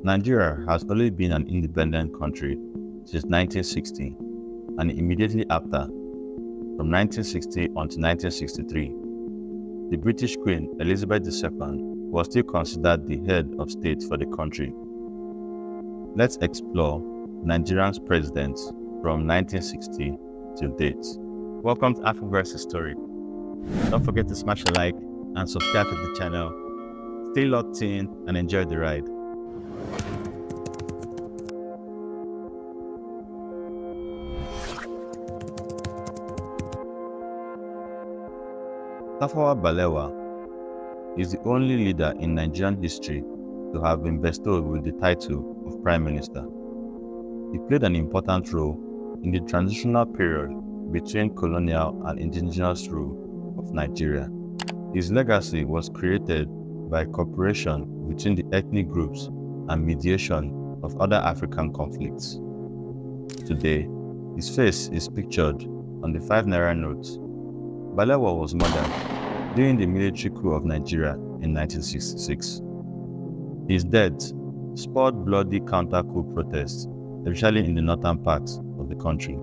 Nigeria has always been an independent country since 1960, and immediately after, from 1960 until 1963, the British Queen Elizabeth II was still considered the head of state for the country. Let's explore Nigeria's presidents from 1960 till date. Welcome to Afriverse's story. Don't forget to smash a like and subscribe to the channel. Stay locked in and enjoy the ride. Tafawa Balewa is the only leader in Nigerian history to have been bestowed with the title of Prime Minister. He played an important role in the transitional period between colonial and indigenous rule of Nigeria. His legacy was created by cooperation between the ethnic groups and mediation of other African conflicts. Today, his face is pictured on the 5 Naira notes. Balewa was murdered during the military coup of Nigeria in 1966. His death spurred bloody counter-coup protests, especially in the northern parts of the country.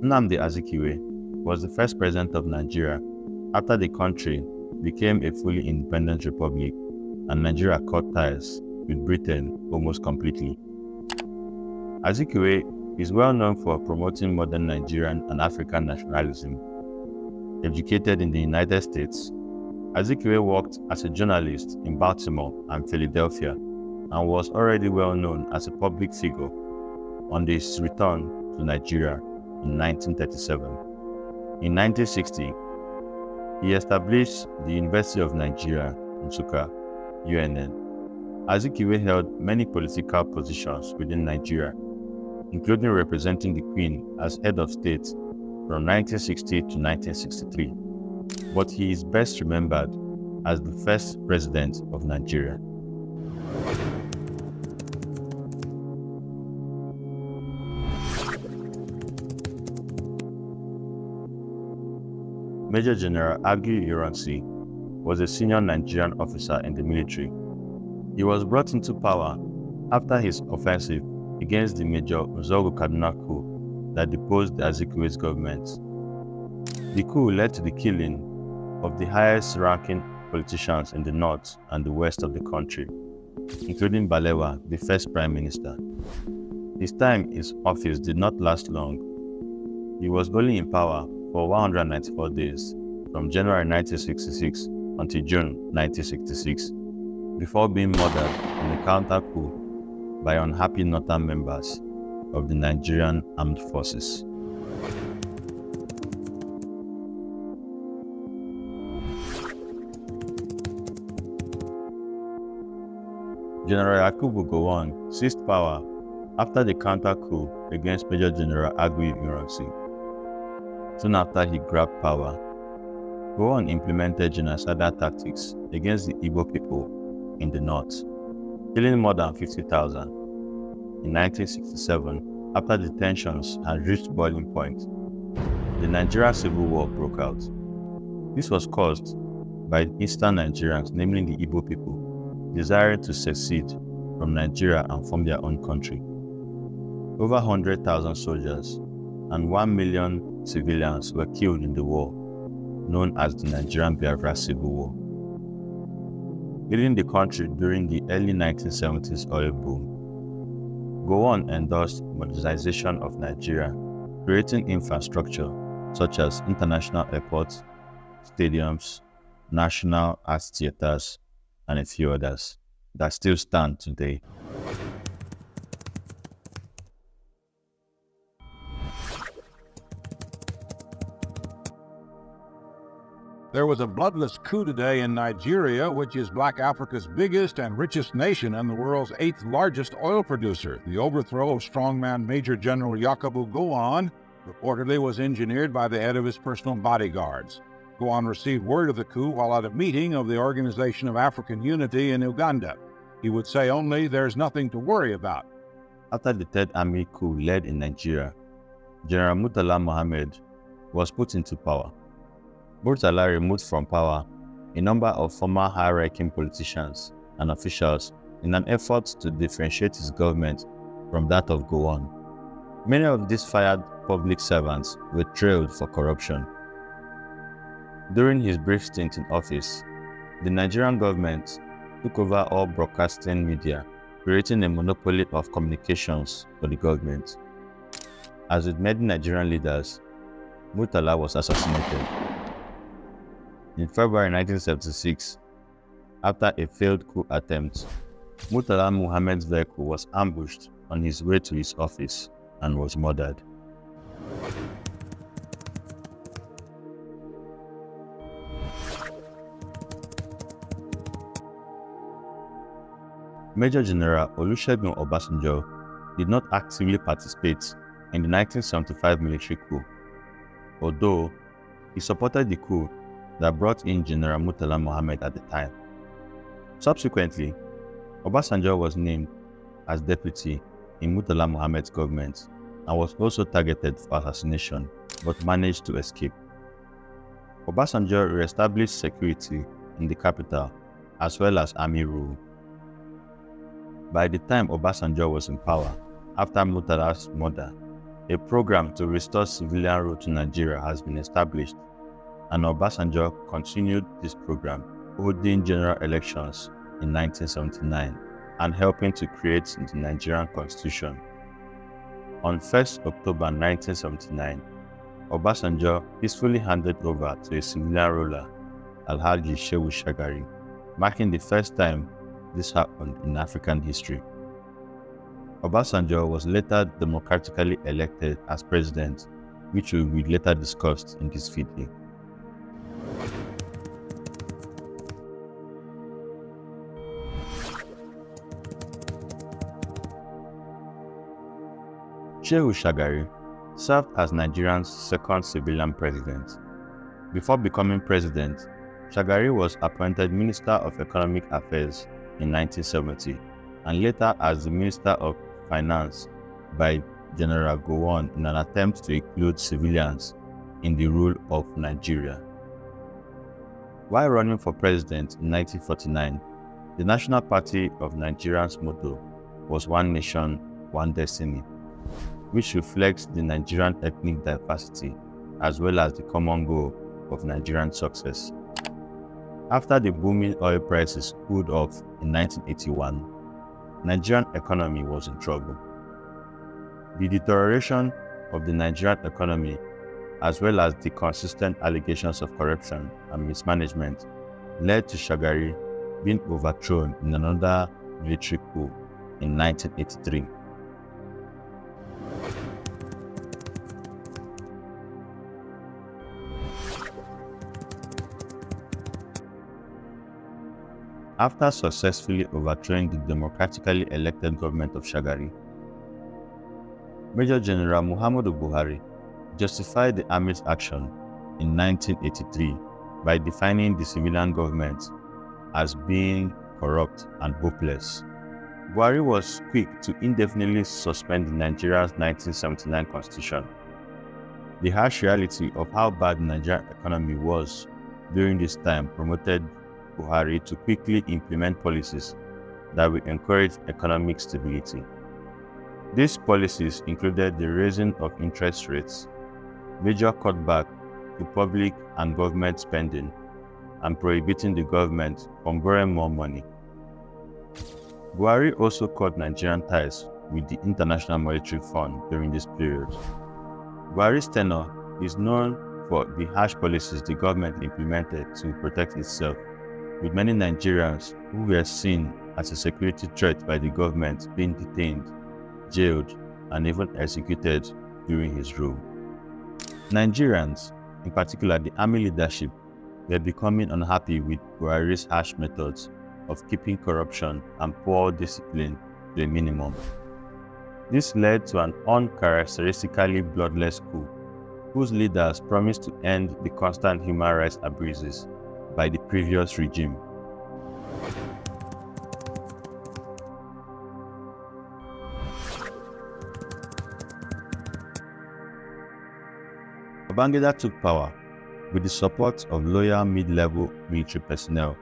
Nnamdi Azikiwe was the first president of Nigeria after the country became a fully independent republic and Nigeria cut ties with Britain almost completely. Azikiwe is well known for promoting modern Nigerian and African nationalism. Educated in the United States, Azikiwe worked as a journalist in Baltimore and Philadelphia and was already well known as a public figure on his return to Nigeria in 1937. In 1960, he established the University of Nigeria, Nsukka, UNN. Azikiwe held many political positions within Nigeria, including representing the Queen as head of state from 1960 to 1963, but he is best remembered as the first president of Nigeria. Major General Aguiyi-Ironsi was a senior Nigerian officer in the military. He was brought into power after his offensive against the Major Nzogu Kaduna coup that deposed the Azikiwe's government. The coup led to the killing of the highest-ranking politicians in the north and the west of the country, including Balewa, the first prime minister. His time in office did not last long. He was only in power for 194 days, from January 1966 until June 1966, before being murdered in a counter-coup by unhappy northern members of the Nigerian Armed Forces. General Yakubu Gowon seized power after the counter-coup against Major General Aguiyi-Ironsi. Soon after he grabbed power, Gowon implemented genocidal tactics against the Igbo people in the north, killing more than 50,000. In 1967, after the tensions had reached boiling point, the Nigerian Civil War broke out. This was caused by eastern Nigerians, namely the Igbo people, desiring to secede from Nigeria and form their own country. Over 100,000 soldiers and 1 million civilians were killed in the war, known as the Nigerian Biafra Civil War. Leading the country during the early 1970s oil boom, Gowon endorsed modernization of Nigeria, creating infrastructure such as international airports, stadiums, national art theaters, and a few others that still stand today. There was a bloodless coup today in Nigeria, which is Black Africa's biggest and richest nation and the world's 8th largest oil producer. The overthrow of strongman Major General Yakubu Gowon reportedly was engineered by the head of his personal bodyguards. Gowon received word of the coup while at a meeting of the Organization of African Unity in Uganda. He would say only, "There's nothing to worry about." After the Third Army coup led in Nigeria, General Murtala Muhammed was put into power. Murtala removed from power a number of former high-ranking politicians and officials in an effort to differentiate his government from that of Gowon. Many of these fired public servants were trailed for corruption. During his brief stint in office, the Nigerian government took over all broadcasting media, creating a monopoly of communications for the government. As with many Nigerian leaders, Murtala was assassinated. In February 1976, after a failed coup attempt, Murtala Muhammed's vehicle was ambushed on his way to his office and was murdered. Major General Olusegun Obasanjo did not actively participate in the 1975 military coup, although he supported the coup that brought in General Murtala Muhammed at the time. Subsequently, Obasanjo was named as deputy in Murtala Muhammed's government and was also targeted for assassination, but managed to escape. Obasanjo re-established security in the capital as well as army rule. By the time Obasanjo was in power, after Murtala's murder, a program to restore civilian rule to Nigeria has been established, and Obasanjo continued this program, holding general elections in 1979 and helping to create the Nigerian Constitution. On 1st October 1979, Obasanjo peacefully handed over to a civilian ruler, Alhaji Shehu Shagari, marking the first time this happened in African history. Obasanjo was later democratically elected as president, which will be later discussed in this video. Shehu Shagari served as Nigeria's second civilian president. Before becoming president, Shagari was appointed Minister of Economic Affairs in 1970 and later as the Minister of Finance by General Gowon in an attempt to include civilians in the rule of Nigeria. While running for president in 1949, the National Party of Nigeria's motto was One Nation, One Destiny, which reflects the Nigerian ethnic diversity as well as the common goal of Nigerian success. After the booming oil prices cooled off in 1981, Nigerian economy was in trouble. The deterioration of the Nigerian economy, as well as the consistent allegations of corruption and mismanagement, led to Shagari being overthrown in another military coup in 1983. After successfully overthrowing the democratically elected government of Shagari, Major General Muhammadu Buhari justified the army's action in 1983 by defining the civilian government as being corrupt and hopeless. Buhari was quick to indefinitely suspend Nigeria's 1979 constitution. The harsh reality of how bad the Nigerian economy was during this time promoted Buhari to quickly implement policies that will encourage economic stability. These policies included the raising of interest rates, major cutback to public and government spending, and prohibiting the government from borrowing more money. Buhari also cut Nigerian ties with the International Monetary Fund during this period. Buhari's tenure is known for the harsh policies the government implemented to protect itself, with many Nigerians who were seen as a security threat by the government being detained, jailed, and even executed during his rule. Nigerians, in particular the army leadership, were becoming unhappy with Buhari's harsh methods of keeping corruption and poor discipline to a minimum. This led to an uncharacteristically bloodless coup, whose leaders promised to end the constant human rights abuses by the previous regime. Babangida took power with the support of loyal mid-level military personnel,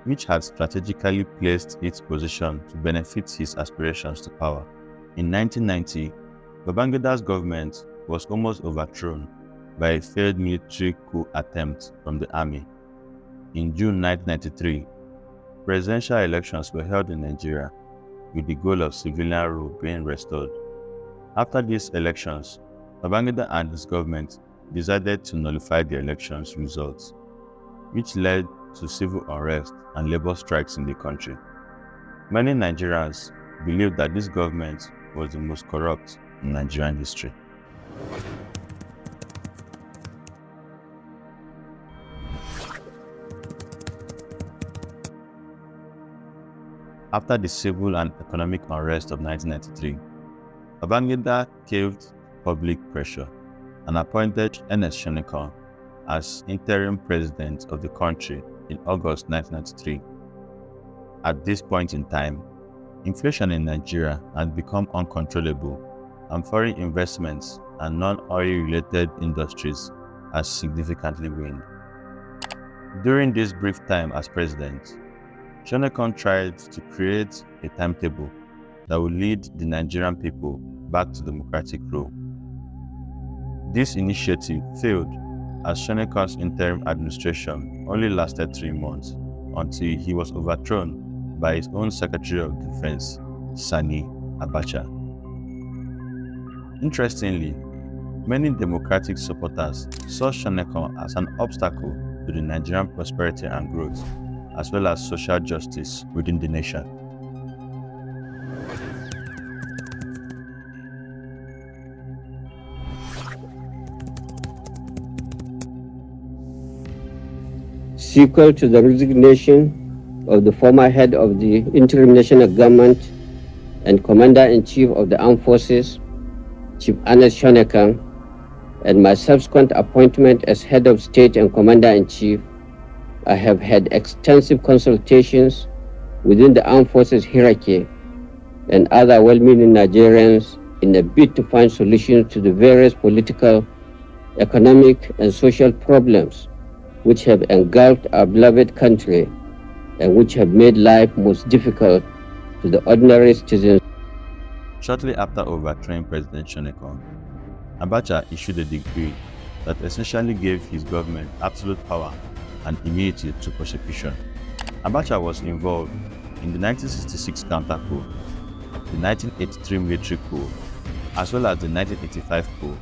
which had strategically placed its position to benefit his aspirations to power. In 1990, Babangida's government was almost overthrown by a failed military coup attempt from the army. In June 1993, presidential elections were held in Nigeria with the goal of civilian rule being restored. After these elections, Babangida and his government decided to nullify the elections' results, which led to civil unrest and labor strikes in the country. Many Nigerians believe that this government was the most corrupt in Nigerian history. After the civil and economic unrest of 1993, Babangida caved public pressure and appointed Ernest Shonekan as interim president of the country in August 1993. At this point in time, inflation in Nigeria had become uncontrollable, and foreign investments and non-oil related industries had significantly waned. During this brief time as president, Shonekan tried to create a timetable that would lead the Nigerian people back to democratic rule. This initiative failed as Shonekan's interim administration only lasted 3 months until he was overthrown by his own Secretary of Defense, Sani Abacha. Interestingly, many democratic supporters saw Shonekan as an obstacle to the Nigerian prosperity and growth, as well as social justice within the nation. Sequel to the resignation of the former head of the interim national government and commander-in-chief of the armed forces, Chief Ernest Shonekan, and my subsequent appointment as head of state and commander-in-chief, I have had extensive consultations within the armed forces hierarchy and other well-meaning Nigerians in a bid to find solutions to the various political, economic, and social problems which have engulfed our beloved country and which have made life most difficult to the ordinary citizens. Shortly after overthrowing President Shonekan, Abacha issued a decree that essentially gave his government absolute power and immunity to prosecution. Abacha was involved in the 1966 counter-coup, the 1983 military coup, as well as the 1985 coup,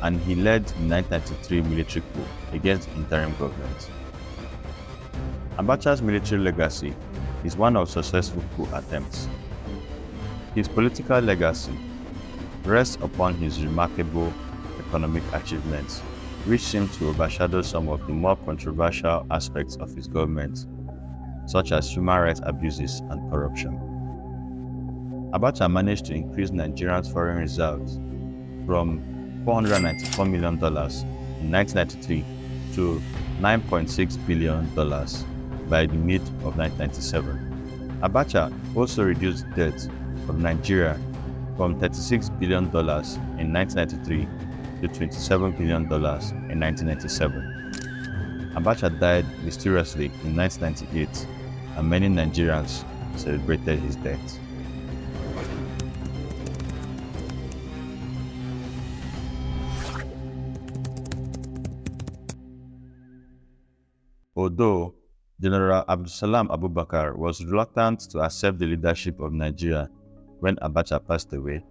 and he led the 1993 military coup against the interim government. Abacha's military legacy is one of successful coup attempts. His political legacy rests upon his remarkable economic achievements, which seem to overshadow some of the more controversial aspects of his government, such as human rights abuses and corruption. Abacha managed to increase Nigeria's foreign reserves from $494 million in 1993 to $9.6 billion by the mid of 1997. Abacha also reduced the debt of Nigeria from $36 billion in 1993 to $27 billion in 1997. Abacha died mysteriously in 1998, and many Nigerians celebrated his death. Although General Abdulsalam Abubakar was reluctant to accept the leadership of Nigeria when Abacha passed away,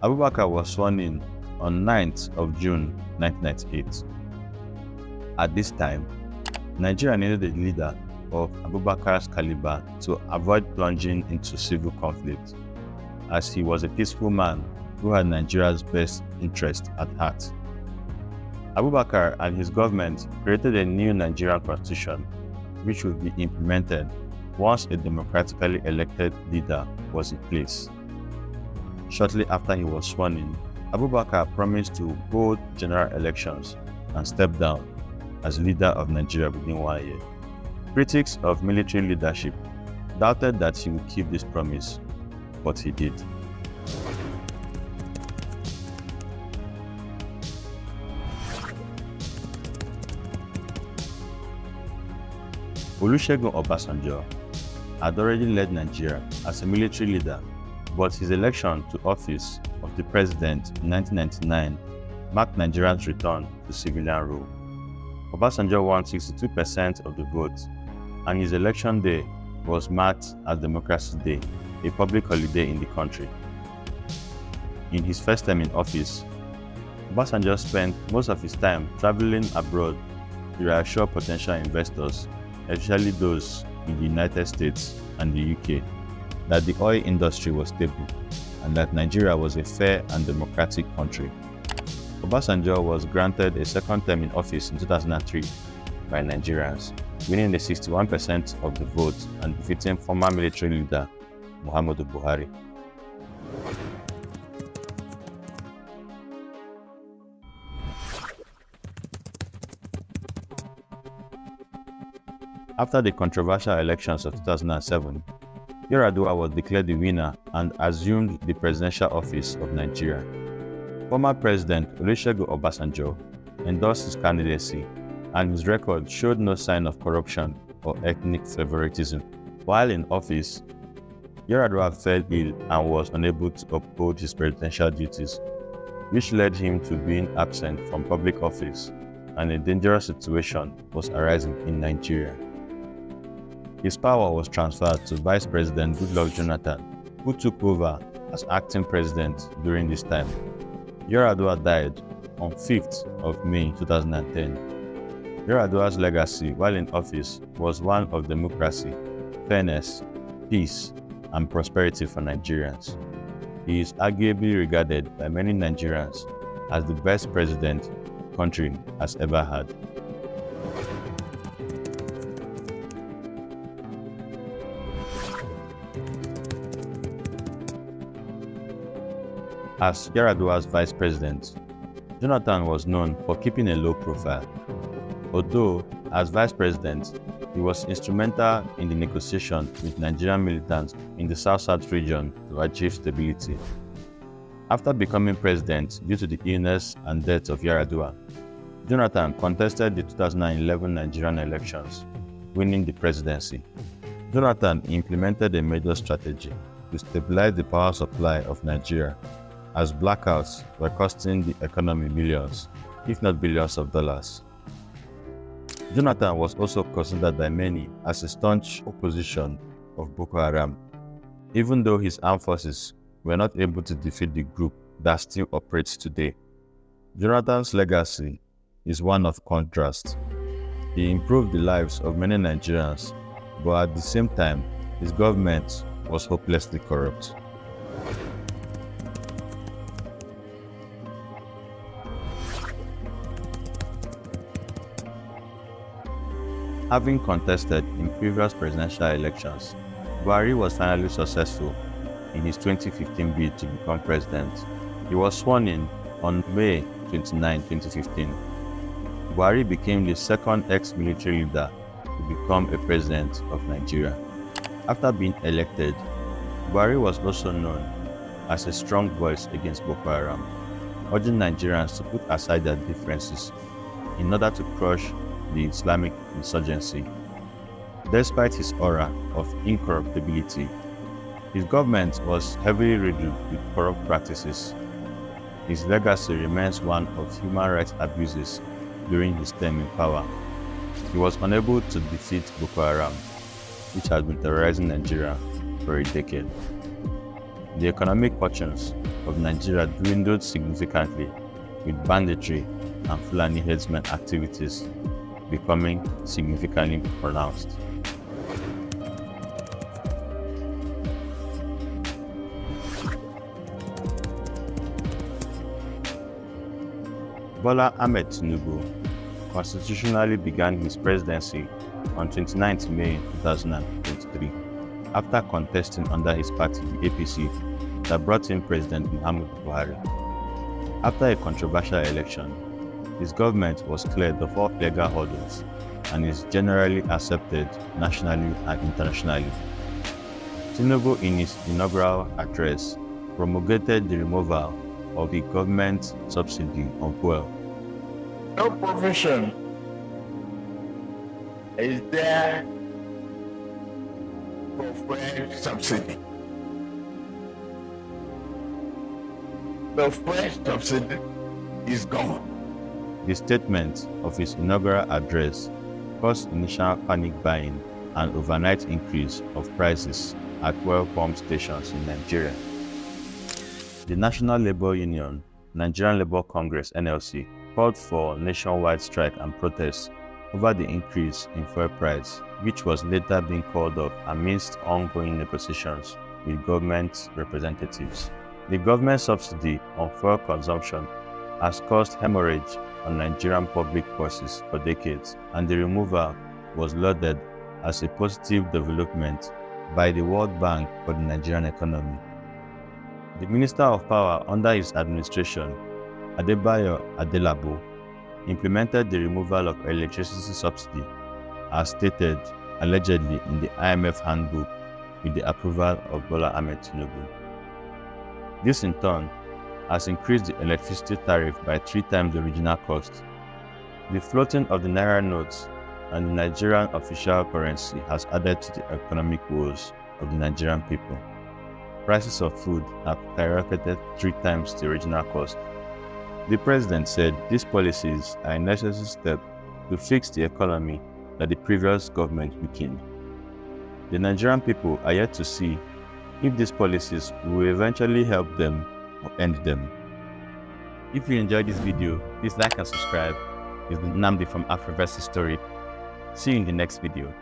Abubakar was sworn in on 9th of June 1998. At this time, Nigeria needed a leader of Abubakar's caliber to avoid plunging into civil conflict, as he was a peaceful man who had Nigeria's best interest at heart. Abubakar and his government created a new Nigerian constitution, which would be implemented once a democratically elected leader was in place. Shortly after he was sworn in, Abubakar promised to hold general elections and step down as leader of Nigeria within 1 year. Critics of military leadership doubted that he would keep this promise, but he did. Olusegun Obasanjo had already led Nigeria as a military leader, but his election to office of the president in 1999 marked Nigeria's return to civilian rule. Obasanjo won 62% of the vote, and his election day was marked as Democracy Day, a public holiday in the country. In his first term in office, Obasanjo spent most of his time traveling abroad to reassure potential investors, especially those in the United States and the UK, that the oil industry was stable and that Nigeria was a fair and democratic country. Obasanjo was granted a second term in office in 2003 by Nigerians, winning the 61% of the vote and defeating former military leader Muhammadu Buhari. After the controversial elections of 2007, Yar'Adua was declared the winner and assumed the presidential office of Nigeria. Former President Olusegun Obasanjo endorsed his candidacy, and his record showed no sign of corruption or ethnic favoritism. While in office, Yar'Adua fell ill and was unable to uphold his presidential duties, which led him to being absent from public office, and a dangerous situation was arising in Nigeria. His power was transferred to Vice President Goodluck Jonathan, who took over as acting president during this time. Yar'Adua died on 5th of May 2010. Yar'Adua's legacy while in office was one of democracy, fairness, peace, and prosperity for Nigerians. He is arguably regarded by many Nigerians as the best president the country has ever had. As Yar'Adua's vice president, Jonathan was known for keeping a low profile. Although, as vice president, he was instrumental in the negotiation with Nigerian militants in the South-South region to achieve stability. After becoming president due to the illness and death of Yar'Adua, Jonathan contested the 2011 Nigerian elections, winning the presidency. Jonathan implemented a major strategy to stabilize the power supply of Nigeria, as blackouts were costing the economy millions, if not billions of dollars. Jonathan was also considered by many as a staunch opposition of Boko Haram, even though his armed forces were not able to defeat the group that still operates today. Jonathan's legacy is one of contrast. He improved the lives of many Nigerians, but at the same time, his government was hopelessly corrupt. Having contested in previous presidential elections, Buhari was finally successful in his 2015 bid to become president. He was sworn in on May 29, 2015. Buhari became the second ex-military leader to become a president of Nigeria. After being elected, Buhari was also known as a strong voice against Boko Haram, urging Nigerians to put aside their differences in order to crush the Islamic insurgency. Despite his aura of incorruptibility, his government was heavily riddled with corrupt practices. His legacy remains one of human rights abuses during his term in power. He was unable to defeat Boko Haram, which had been terrorizing Nigeria for a decade. The economic fortunes of Nigeria dwindled significantly, with banditry and Fulani herdsmen activities becoming significantly pronounced. Bola Ahmed Tinubu constitutionally began his presidency on 29 May 2023 after contesting under his party, the APC, that brought in President Muhammadu Buhari. After a controversial election, his government was cleared of all legal hurdles and is generally accepted nationally and internationally. Tinubu, in his inaugural address, promulgated the removal of the government subsidy on fuel. No profession is there for fuel subsidy. The fuel subsidy is gone. The statement of his inaugural address caused initial panic buying and overnight increase of prices at fuel pump stations in Nigeria. The National Labour Union, Nigerian Labour Congress (NLC), called for nationwide strike and protests over the increase in fuel price, which was later being called off amidst ongoing negotiations with government representatives. The government subsidy on fuel consumption has caused hemorrhage on Nigerian public purses for decades, and the removal was lauded as a positive development by the World Bank for the Nigerian economy. The Minister of Power under his administration, Adebayo Adelabo, implemented the removal of electricity subsidy as stated allegedly in the IMF handbook with the approval of Bola Ahmed Tinubu. This in turn has increased the electricity tariff by 3 times the original cost. The floating of the Naira notes and the Nigerian official currency has added to the economic woes of the Nigerian people. Prices of food have skyrocketed 3 times the original cost. The president said these policies are a necessary step to fix the economy that the previous government weakened. The Nigerian people are yet to see if these policies will eventually help them or end them. If you enjoyed this video, please like and subscribe. It's Nnamdi from Afroverse Story. See you in the next video.